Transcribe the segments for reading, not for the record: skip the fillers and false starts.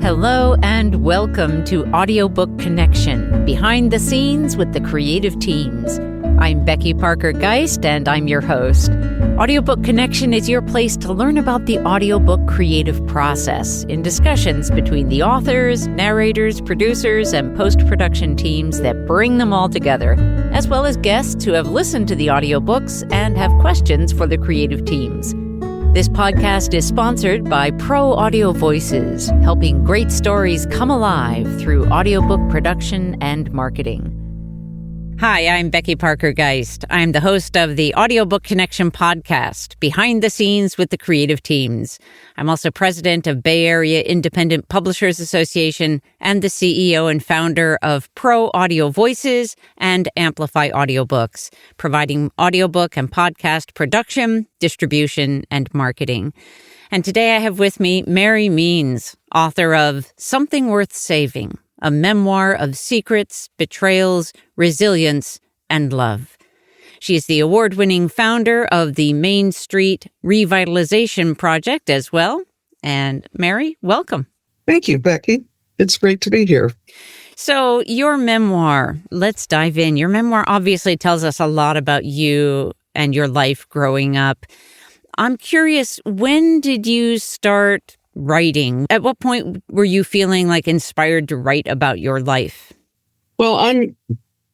Hello and welcome to Audiobook Connection, behind the scenes with the creative teams. I'm Becky Parker-Geist and I'm your host. Audiobook Connection is your place to learn about the audiobook creative process in discussions between the authors, narrators, producers, and post-production teams that bring them all together, as well as guests who have listened to the audiobooks and have questions for the creative teams. This podcast is sponsored by Pro Audio Voices, helping great stories come alive through audiobook production and marketing. Hi, I'm Becky Parker-Geist. I'm the host of the Audiobook Connection podcast, Behind the Scenes with the Creative Teams. I'm also president of Bay Area Independent Publishers Association and the CEO and founder of Pro Audio Voices and Amplify Audiobooks, providing audiobook and podcast production, distribution, and marketing. And today I have with me Mary Means, author of Something Worth Saving, a memoir of secrets, betrayals, resilience, and love. She is the award-winning founder of the Main Street Revitalization Project as well. And Mary, welcome. Thank you, Becky. It's great to be here. So your memoir, let's dive in. Your memoir obviously tells us a lot about you and your life growing up. I'm curious, when did you start writing? At what point were you feeling like inspired to write about your life? Well, I'm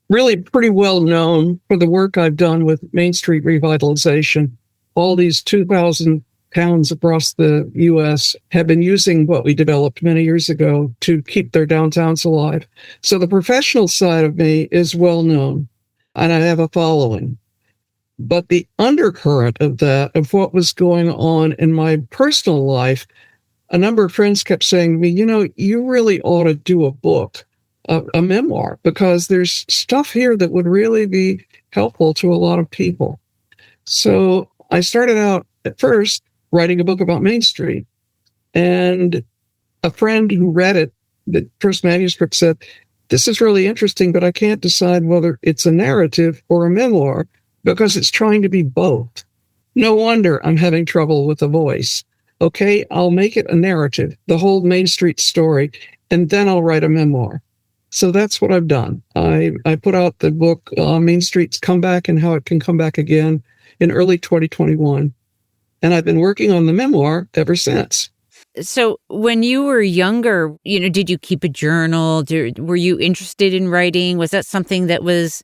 really pretty well known for the work I've done with Main Street Revitalization. All these 2,000 towns across the U.S. have been using what we developed many years ago to keep their downtowns alive. So the professional side of me is well known, and I have a following. But the undercurrent of that, of what was going on in my personal life, a number of friends kept saying to me, you really ought to do a book, a memoir, because there's stuff here that would really be helpful to a lot of people. So I started out at first writing a book about Main Street. And a friend who read it, the first manuscript, said, "This is really interesting, but I can't decide whether it's a narrative or a memoir because it's trying to be both. No wonder I'm having trouble with the voice. Okay, I'll make it a narrative, the whole Main Street story, and then I'll write a memoir." So that's what I've done. I put out the book, Main Street's Comeback and How It Can Come Back Again, in early 2021. And I've been working on the memoir ever since. So when you were younger, did you keep a journal? Were you interested in writing? Was that something that was,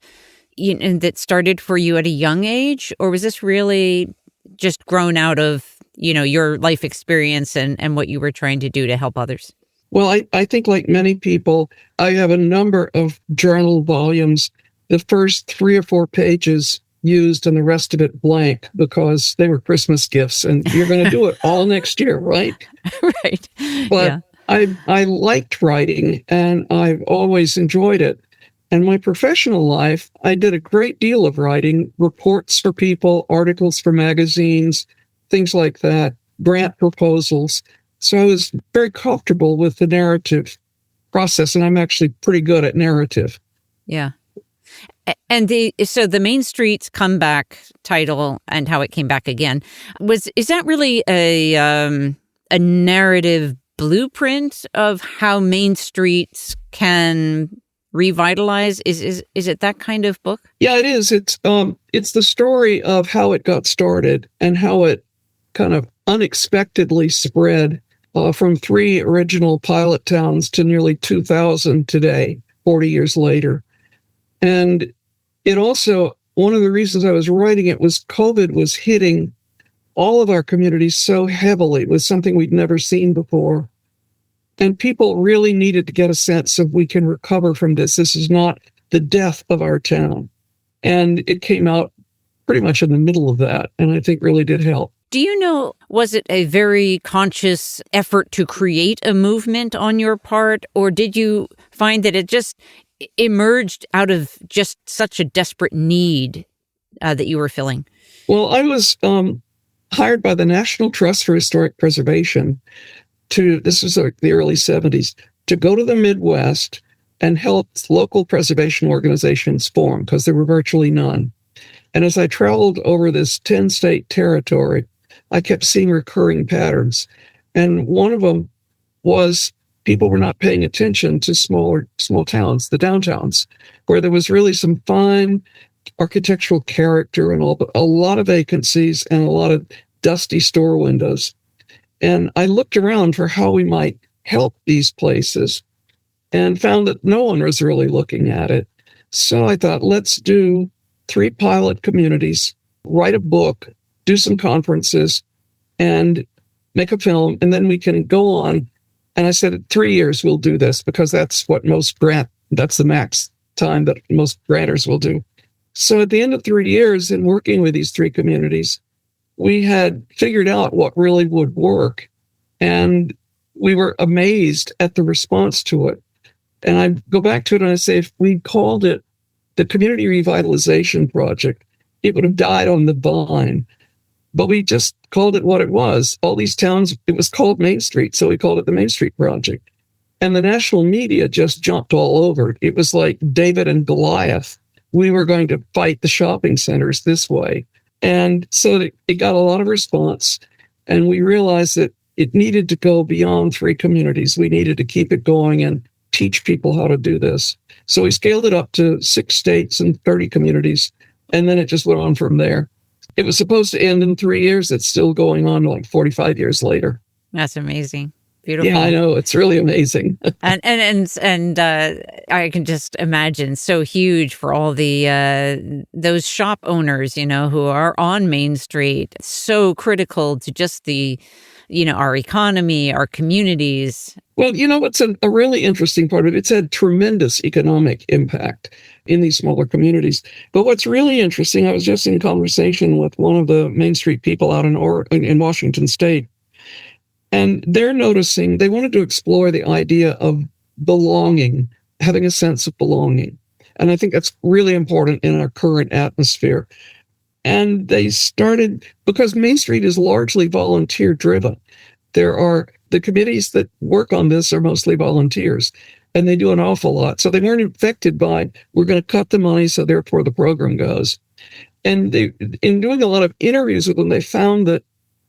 that started for you at a young age? Or was this really just grown out of your life experience and what you were trying to do to help others? Well, I think like many people, I have a number of journal volumes, the first 3 or 4 pages used and the rest of it blank because they were Christmas gifts and you're going to do it all next year, right? Right. But yeah. I liked writing and I've always enjoyed it. And my professional life, I did a great deal of writing, reports for people, articles for magazines, things like that, grant proposals. So I was very comfortable with the narrative process, and I'm actually pretty good at narrative. Yeah. And so the Main Street's Comeback title and How It Came Back Again, is that really a narrative blueprint of how Main Streets can revitalize? Is it that kind of book? Yeah, it is. It's the story of how it got started and how it kind of unexpectedly spread from 3 original pilot towns to nearly 2,000 today, 40 years later. And it also, one of the reasons I was writing it was COVID was hitting all of our communities so heavily. It was something we'd never seen before. And people really needed to get a sense of we can recover from this. This is not the death of our town. And it came out pretty much in the middle of that, and I think really did help. Do you know, was it a very conscious effort to create a movement on your part, or did you find that it just emerged out of just such a desperate need that you were filling? Well, I was hired by the National Trust for Historic Preservation this was the early 70s, to go to the Midwest and help local preservation organizations form, because there were virtually none. And as I traveled over this 10-state territory, I kept seeing recurring patterns. And one of them was people were not paying attention to small towns, the downtowns, where there was really some fine architectural character and a lot of vacancies and a lot of dusty store windows. And I looked around for how we might help these places and found that no one was really looking at it. So I thought, let's do 3 pilot communities, write a book, do some conferences, and make a film, and then we can go on. And I said, in 3 years, we'll do this, because that's the max time that most granters will do. So at the end of 3 years, in working with these 3 communities, we had figured out what really would work. And we were amazed at the response to it. And I go back to it and I say, if we called it the Community Revitalization Project, it would have died on the vine. But we just called it what it was. All these towns, it was called Main Street, so we called it the Main Street Project. And the national media just jumped all over it. It was like David and Goliath. We were going to fight the shopping centers this way. And so it got a lot of response. And we realized that it needed to go beyond 3 communities. We needed to keep it going and teach people how to do this. So we scaled it up to 6 states and 30 communities. And then it just went on from there. It was supposed to end in 3 years. It's still going on like 45 years later. That's amazing. Beautiful. Yeah, I know. It's really amazing. and I can just imagine, so huge for all the those shop owners, who are on Main Street. So critical to just the, our economy, our communities. Well, what's a really interesting part of it? It's had tremendous economic impact in these smaller communities. But what's really interesting, I was just in conversation with one of the Main Street people out in Washington State. And they're noticing, they wanted to explore the idea of belonging, having a sense of belonging. And I think that's really important in our current atmosphere. And they started, because Main Street is largely volunteer driven. The committees that work on this are mostly volunteers, and they do an awful lot. So they weren't affected by, we're going to cut the money, so therefore the program goes. And in doing a lot of interviews with them, they found that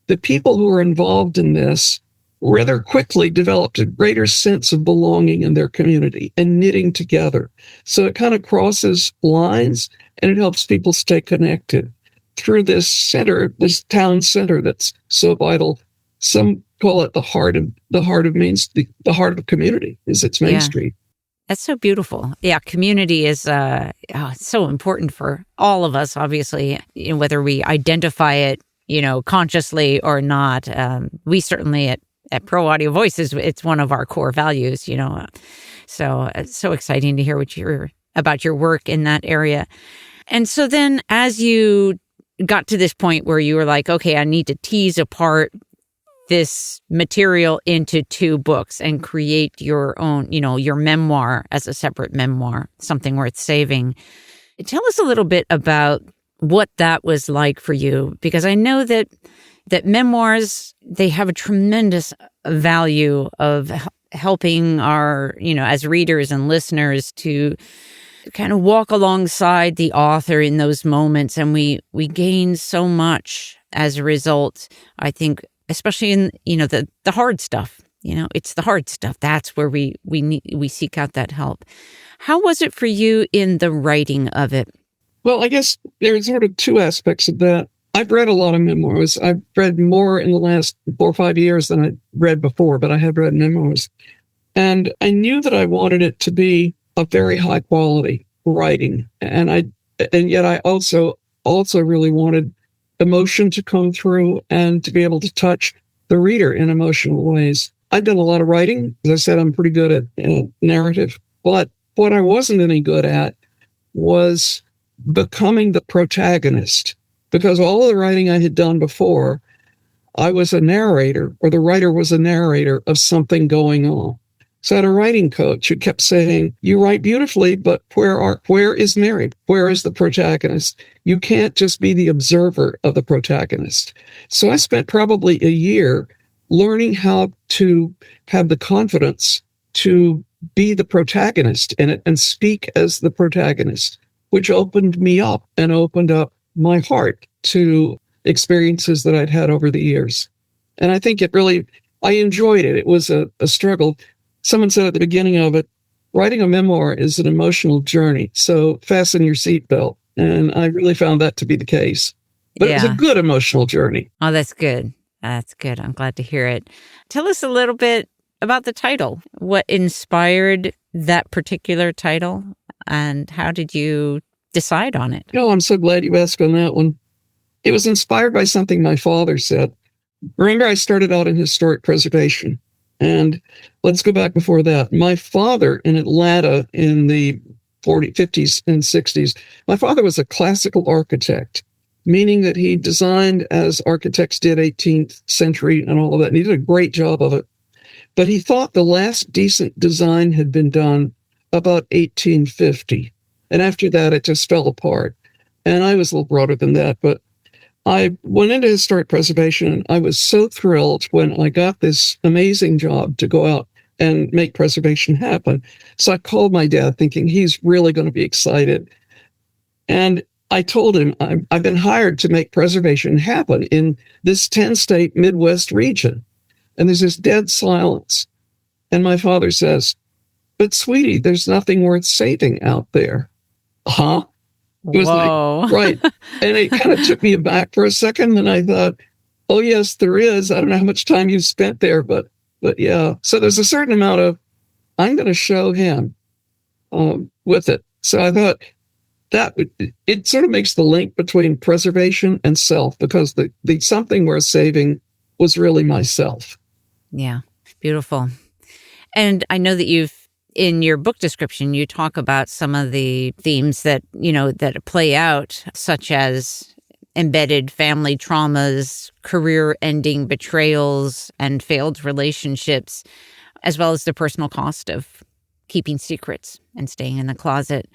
the people who were involved in this rather quickly developed a greater sense of belonging in their community and knitting together. So it kind of crosses lines, and it helps people stay connected through this center, this town center that's so vital. Some call it the heart of community is its Main Street. That's so beautiful. Yeah, community is it's so important for all of us, obviously, whether we identify it consciously or not. We certainly at Pro Audio Voices, it's one of our core values, So it's so exciting to hear about your work in that area. And so then as you got to this point where you were like, okay, I need to tease apart this material into 2 books and create your own, your memoir as a separate memoir, something worth saving. Tell us a little bit about what that was like for you, because I know that memoirs, they have a tremendous value of helping our, as readers and listeners to kind of walk alongside the author in those moments. And we gain so much as a result, I think, especially in, the hard stuff. It's the hard stuff. That's where we seek out that help. How was it for you in the writing of it? Well, I guess there's sort of 2 aspects of that. I've read a lot of memoirs. I've read more in the last 4 or 5 years than I read before, but I have read memoirs. And I knew that I wanted it to be a very high quality writing. And yet I also really wanted emotion to come through and to be able to touch the reader in emotional ways. I've done a lot of writing. As I said, I'm pretty good at narrative. But what I wasn't any good at was becoming the protagonist, because all of the writing I had done before, I was a narrator, or the writer was a narrator of something going on. So I had a writing coach who kept saying, you write beautifully, but where is Mary? Where is the protagonist? You can't just be the observer of the protagonist. So I spent probably a year learning how to have the confidence to be the protagonist in it and speak as the protagonist, which opened me up and opened up my heart to experiences that I'd had over the years. And I think I enjoyed it. It was a struggle. someone said at the beginning of it, writing a memoir is an emotional journey. So fasten your seatbelt. And I really found that to be the case. But it was a good emotional journey. Oh, that's good. That's good. I'm glad to hear it. Tell us a little bit about the title. What inspired that particular title? And how did you decide on it? I'm so glad you asked on that one. It was inspired by something my father said. Remember, I started out in historic preservation. And let's go back before that. My father in Atlanta in the 50s and 60s, my father was a classical architect, meaning that he designed as architects did 18th century and all of that. And he did a great job of it. But he thought the last decent design had been done about 1850. And after that, it just fell apart. And I was a little broader than that, but I went into historic preservation, and I was so thrilled when I got this amazing job to go out and make preservation happen. So I called my dad thinking he's really going to be excited. And I told him, I've been hired to make preservation happen in this 10-state Midwest region. And there's this dead silence. And my father says, "But sweetie, there's nothing worth saving out there." Huh? It was like, right. And it kind of took me aback for a second. And I thought, oh, yes, there is. I don't know how much time you've spent there, but yeah. So there's a certain amount of, I'm going to show him with it. So I thought it sort of makes the link between preservation and self, because the something worth saving was really myself. Yeah. Beautiful. And I know that in your book description, you talk about some of the themes that, that play out, such as embedded family traumas, career-ending betrayals, and failed relationships, as well as the personal cost of keeping secrets and staying in the closet.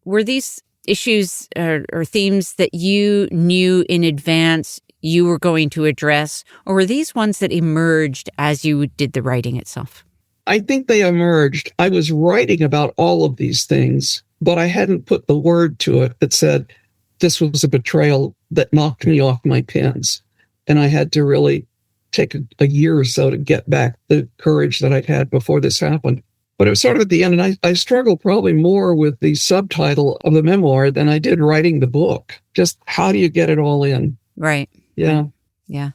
Were these issues or themes that you knew in advance you were going to address, or were these ones that emerged as you did the writing itself? I think they emerged. I was writing about all of these things, but I hadn't put the word to it that said this was a betrayal that knocked me off my pins. And I had to really take a year or so to get back the courage that I'd had before this happened. But it was sort of at the end, and I struggled probably more with the subtitle of the memoir than I did writing the book. Just how do you get it all in? Right. Yeah. Yeah.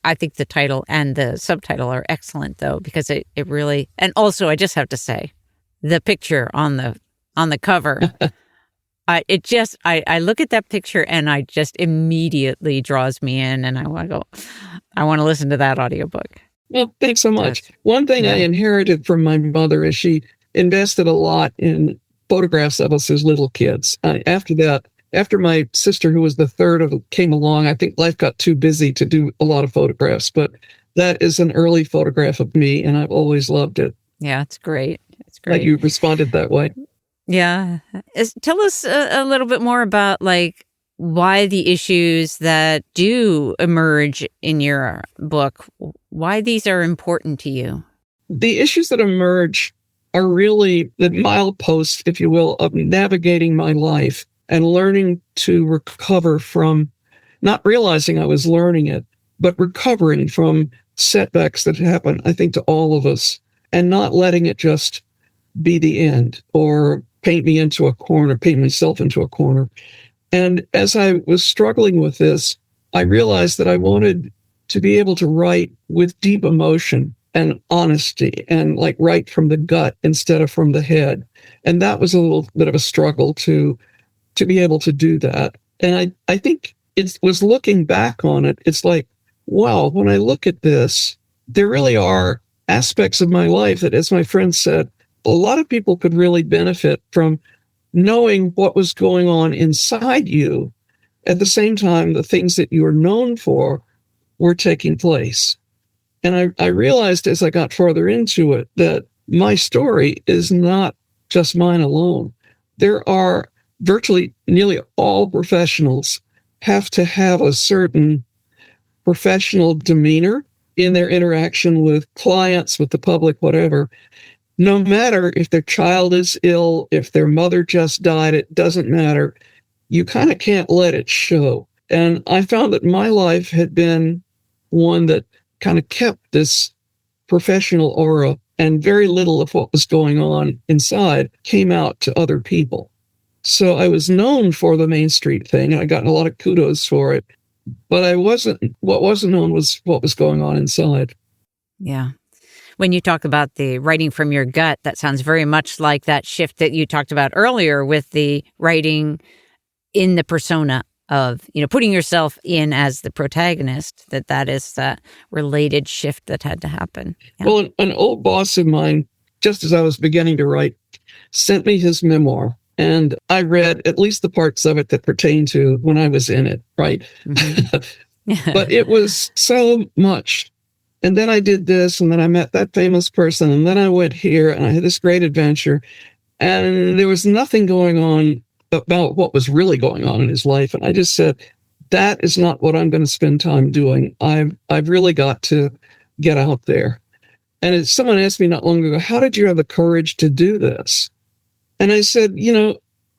I think the title and the subtitle are excellent, though, because it really, and also I just have to say, the picture on the cover, I look at that picture and I just immediately draws me in, and I want to listen to that audiobook. Well, thanks so much. One thing I inherited from my mother is she invested a lot in photographs of us as little kids. After my sister, who was the third of it, came along, I think life got too busy to do a lot of photographs, but that is an early photograph of me, and I've always loved it. Yeah, it's great. It's great. That you responded that way. Yeah. Tell us a little bit more about why the issues that do emerge in your book, why these are important to you. The issues that emerge are really the mileposts, if you will, of navigating my life and learning to recover from, not realizing I was learning it, but recovering from setbacks that happen, I think, to all of us, and not letting it just be the end or paint myself into a corner. And as I was struggling with this, I realized that I wanted to be able to write with deep emotion and honesty and write from the gut instead of from the head. And that was a little bit of a struggle to be able to do that. And I think it was looking back on it, it's like, wow, when I look at this, there really are aspects of my life that, as my friend said, a lot of people could really benefit from knowing what was going on inside you. At the same time, the things that you were known for were taking place. And I realized as I got further into it that my story is not just mine alone. There are virtually nearly all professionals have to have a certain professional demeanor in their interaction with clients, with the public, whatever. No matter if their child is ill, if their mother just died, it doesn't matter. You kind of can't let it show. And I found that my life had been one that kind of kept this professional aura and very little of what was going on inside came out to other people. So I was known for the Main Street thing, and I got a lot of kudos for it. But what wasn't known was what was going on inside. Yeah. When you talk about the writing from your gut, that sounds very much like that shift that you talked about earlier with the writing in the persona of, putting yourself in as the protagonist, that is that related shift that had to happen. Yeah. Well, an old boss of mine, just as I was beginning to write, sent me his memoir. And I read at least the parts of it that pertain to when I was in it, right? Mm-hmm. But it was so much. And then I did this, and then I met that famous person, and then I went here, and I had this great adventure. And there was nothing going on about what was really going on in his life. And I just said, that is not what I'm going to spend time doing. I've really got to get out there. And someone asked me not long ago, how did you have the courage to do this? And I said,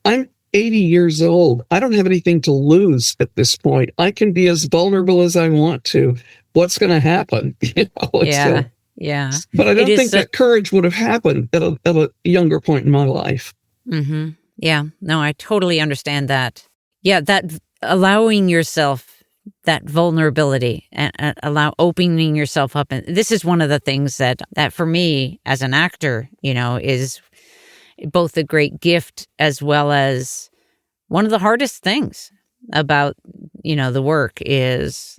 I'm 80 years old. I don't have anything to lose at this point. I can be as vulnerable as I want to. What's going to happen? Yeah. But I don't think that courage would have happened at a younger point in my life. Mm-hmm. Yeah. No, I totally understand that. Yeah, that allowing yourself that vulnerability and opening yourself up. And this is one of the things that for me as an actor, is both a great gift as well as one of the hardest things about, the work is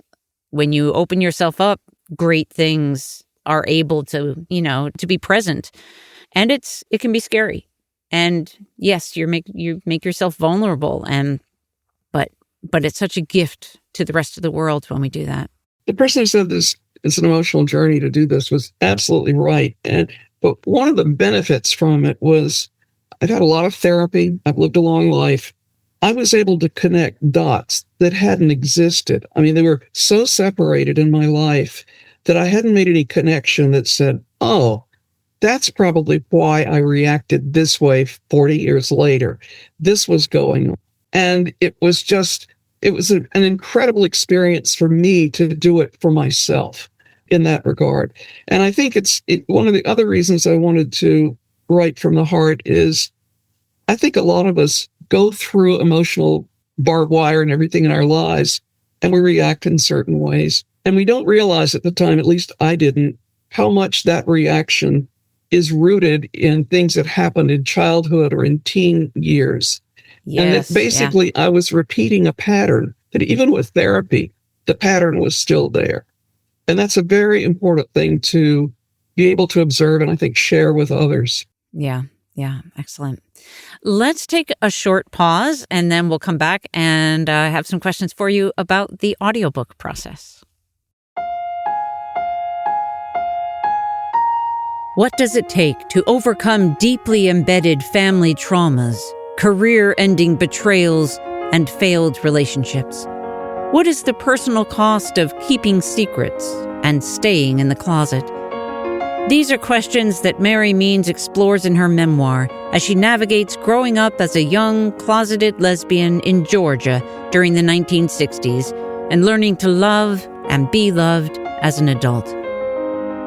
when you open yourself up, great things are able to, to be present. And it can be scary. And yes, you make yourself vulnerable, but it's such a gift to the rest of the world when we do that. The person who said this is an emotional journey to do this was absolutely right. But one of the benefits from it was I've had a lot of therapy. I've lived a long life. I was able to connect dots that hadn't existed. I mean, they were so separated in my life that I hadn't made any connection that said, oh, that's probably why I reacted this way 40 years later. This was going on. And it was an incredible experience for me to do it for myself in that regard. And I think one of the other reasons I wanted to write from the heart is I think a lot of us go through emotional barbed wire and everything in our lives, and we react in certain ways. And we don't realize at the time, at least I didn't, how much that reaction is rooted in things that happened in childhood or in teen years. Yes, and that basically I was repeating a pattern that even with therapy, the pattern was still there. And that's a very important thing to be able to observe and I think share with others. Yeah. Excellent. Let's take a short pause and then we'll come back and have some questions for you about the audiobook process. What does it take to overcome deeply embedded family traumas, career-ending betrayals, and failed relationships? What is the personal cost of keeping secrets and staying in the closet? These are questions that Mary Means explores in her memoir as she navigates growing up as a young, closeted lesbian in Georgia during the 1960s and learning to love and be loved as an adult.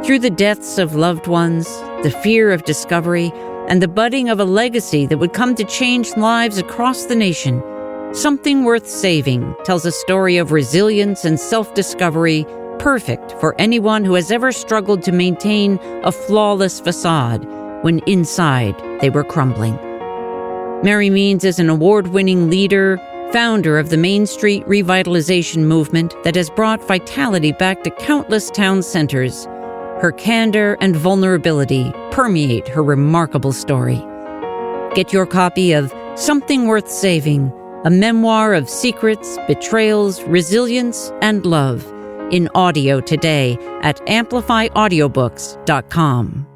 Through the deaths of loved ones, the fear of discovery, and the budding of a legacy that would come to change lives across the nation, Something Worth Saving tells a story of resilience and self-discovery perfect for anyone who has ever struggled to maintain a flawless facade when inside they were crumbling. Mary Means is an award-winning leader, founder of the Main Street revitalization movement that has brought vitality back to countless town centers. Her candor and vulnerability permeate her remarkable story. Get your copy of Something Worth Saving, a memoir of secrets, betrayals, resilience, and love, in audio today at amplifyaudiobooks.com.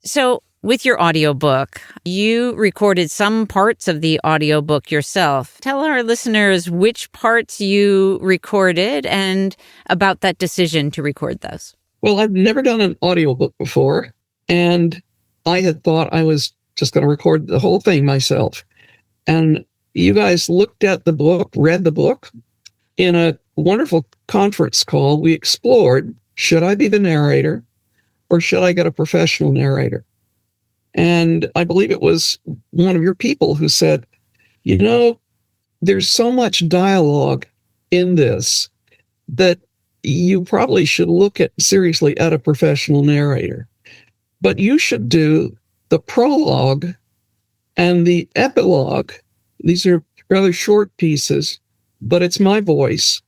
So, with your audiobook, you recorded some parts of the audiobook yourself. Tell our listeners which parts you recorded and about that decision to record those. Well, I've never done an audiobook before, and I had thought I was just going to record the whole thing myself. And you guys looked at the book, read the book. In a wonderful conference call, we explored, should I be the narrator? or should I get a professional narrator? And I believe it was one of your people who said, there's so much dialogue in this that you probably should look seriously at a professional narrator. But you should do the prologue and the epilogue. These are rather short pieces, but it's my voice.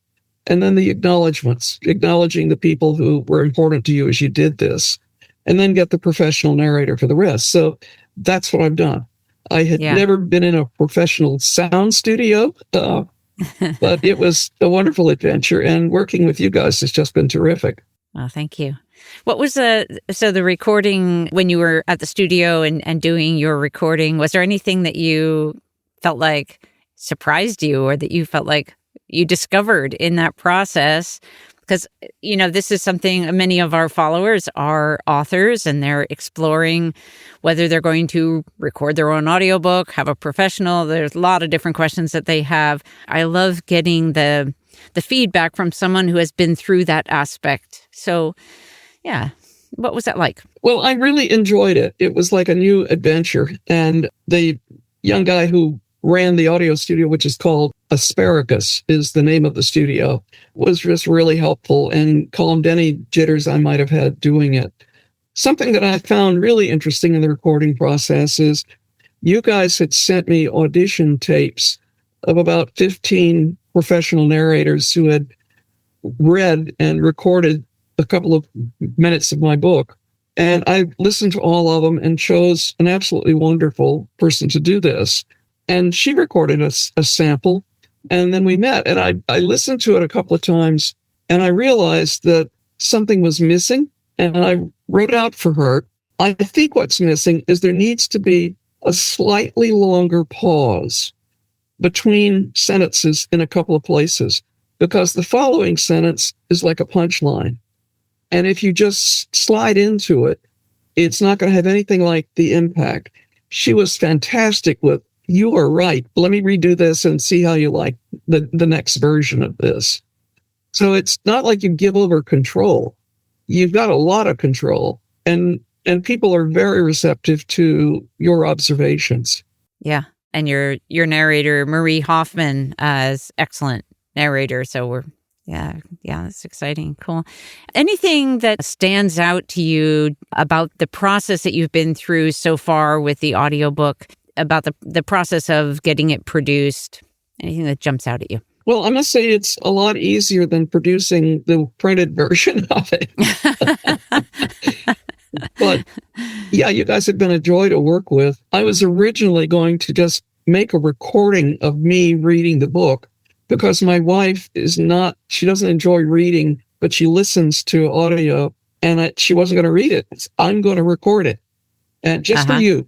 And then the acknowledgments, acknowledging the people who were important to you as you did this, and then get the professional narrator for the rest. So that's what I've done. I had never been in a professional sound studio, but it was a wonderful adventure. And working with you guys has just been terrific. Oh, thank you. What was the recording when you were at the studio and doing your recording? Was there anything that you felt like surprised you, or that you felt like you discovered in that process? Because, this is something many of our followers are authors, and they're exploring whether they're going to record their own audiobook, have a professional. There's a lot of different questions that they have. I love getting the feedback from someone who has been through that aspect. So, yeah, what was that like? Well, I really enjoyed it. It was like a new adventure. And the young guy who ran the audio studio, which is called Asparagus, is the name of the studio, was just really helpful and calmed any jitters I might have had doing it. Something that I found really interesting in the recording process is you guys had sent me audition tapes of about 15 professional narrators who had read and recorded a couple of minutes of my book. And I listened to all of them and chose an absolutely wonderful person to do this. And she recorded a sample, and then we met. And I listened to it a couple of times, and I realized that something was missing, and I wrote out for her, I think what's missing is there needs to be a slightly longer pause between sentences in a couple of places, because the following sentence is like a punchline. And if you just slide into it, it's not going to have anything like the impact. She was fantastic with, you are right. Let me redo this and see how you like the next version of this. So it's not like you give over control. You've got a lot of control, and people are very receptive to your observations. Yeah. And your narrator, Marie Hoffman, is excellent narrator. So that's exciting. Cool. Anything that stands out to you about the process that you've been through so far with the audiobook, about the process of getting it produced? Anything that jumps out at you? Well, I must say it's a lot easier than producing the printed version of it. But yeah, you guys have been a joy to work with. I was originally going to just make a recording of me reading the book, because my wife she doesn't enjoy reading, but she listens to audio, and she wasn't going to read it. I'm going to record it, and just for you.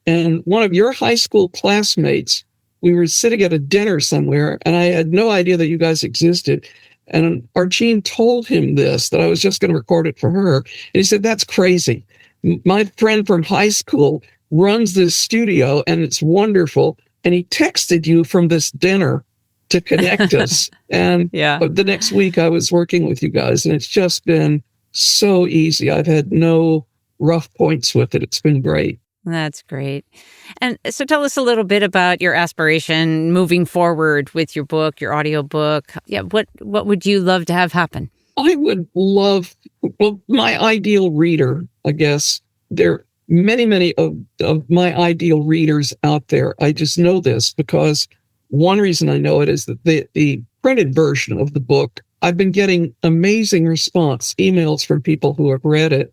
And one of your high school classmates, we were sitting at a dinner somewhere, and I had no idea that you guys existed. And Archine told him that I was just going to record it for her. And he said, that's crazy. My friend from high school runs this studio, and it's wonderful. And he texted you from this dinner to connect us. And the next week I was working with you guys, and it's just been so easy. I've had no rough points with it. It's been great. That's great. And so tell us a little bit about your aspiration moving forward with your book, your audiobook. Yeah, what would you love to have happen? I would love, my ideal reader, I guess. There are many of my ideal readers out there. I just know this because one reason I know it is that the printed version of the book, I've been getting amazing response, emails from people who have read it,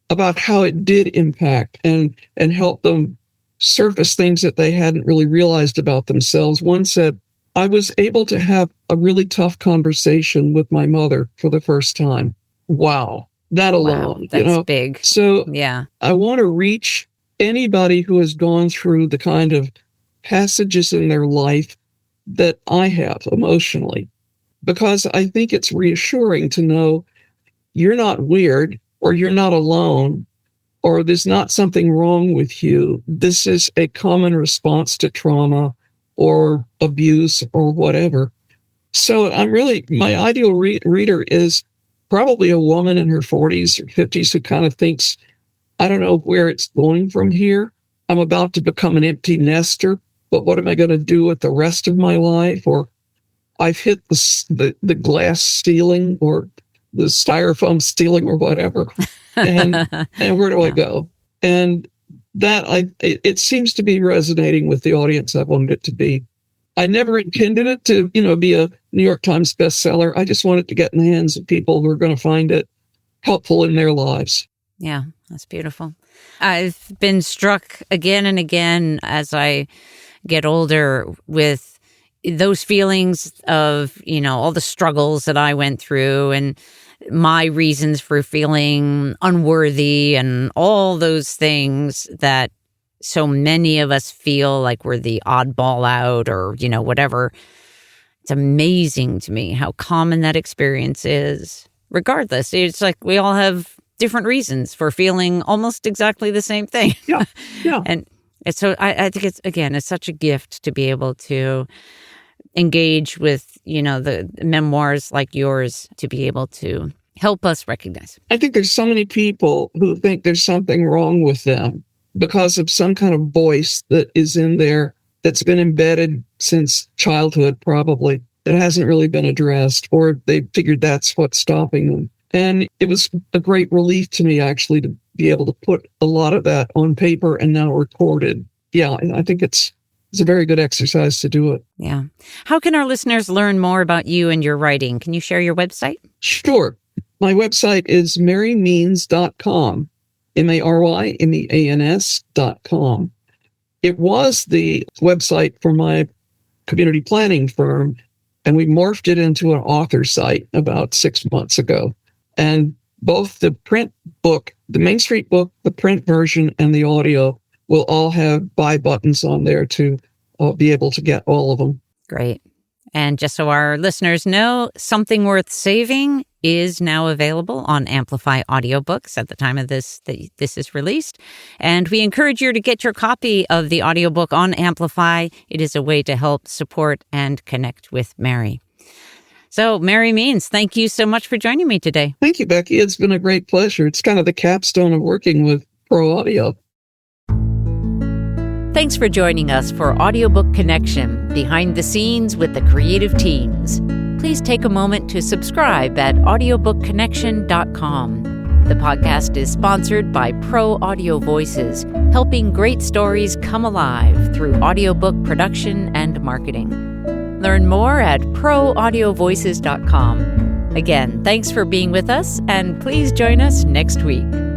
about how it did impact and help them surface things that they hadn't really realized about themselves. One said, I was able to have a really tough conversation with my mother for the first time. Wow. That alone. Wow, that's big. So yeah, I want to reach anybody who has gone through the kind of passages in their life that I have emotionally, because I think it's reassuring to know you're not weird, or you're not alone, or there's not something wrong with you. This is a common response to trauma or abuse or whatever. So I'm really, my ideal reader is probably a woman in her 40s or 50s who kind of thinks, I don't know where it's going from here. I'm about to become an empty nester, but what am I going to do with the rest of my life? Or I've hit the glass ceiling or the styrofoam ceiling or whatever. And where do I go? And it seems to be resonating with the audience I wanted it to be. I never intended it to, be a New York Times bestseller. I just wanted to get in the hands of people who are going to find it helpful in their lives. Yeah, that's beautiful. I've been struck again and again as I get older with those feelings of, all the struggles that I went through and my reasons for feeling unworthy and all those things that so many of us feel like we're the oddball out or, whatever. It's amazing to me how common that experience is. Regardless, it's like we all have different reasons for feeling almost exactly the same thing. Yeah. And so I think it's such a gift to be able to engage with, the memoirs like yours to be able to help us recognize. I think there's so many people who think there's something wrong with them because of some kind of voice that is in there that's been embedded since childhood, probably, that hasn't really been addressed, or they figured that's what's stopping them. And it was a great relief to me, actually, to be able to put a lot of that on paper and now recorded. Yeah, I think it's a very good exercise to do it. Yeah. How can our listeners learn more about you and your writing? Can you share your website? Sure. My website is marymeans.com, MaryMeans.com. It was the website for my community planning firm, and we morphed it into an author site about 6 months ago. And both the print book, the Main Street book, the print version, and the audio will all have buy buttons on there to be able to get all of them. Great. And just so our listeners know, Something Worth Saving is now available on Amplify audiobooks at the time of this is released. And we encourage you to get your copy of the audiobook on Amplify. It is a way to help support and connect with Mary. So, Mary Means, thank you so much for joining me today. Thank you, Becky. It's been a great pleasure. It's kind of the capstone of working with Pro Audio. Thanks for joining us for Audiobook Connection, behind the scenes with the creative teams. Please take a moment to subscribe at audiobookconnection.com. The podcast is sponsored by Pro Audio Voices, helping great stories come alive through audiobook production and marketing. Learn more at proaudiovoices.com. Again, thanks for being with us, and please join us next week.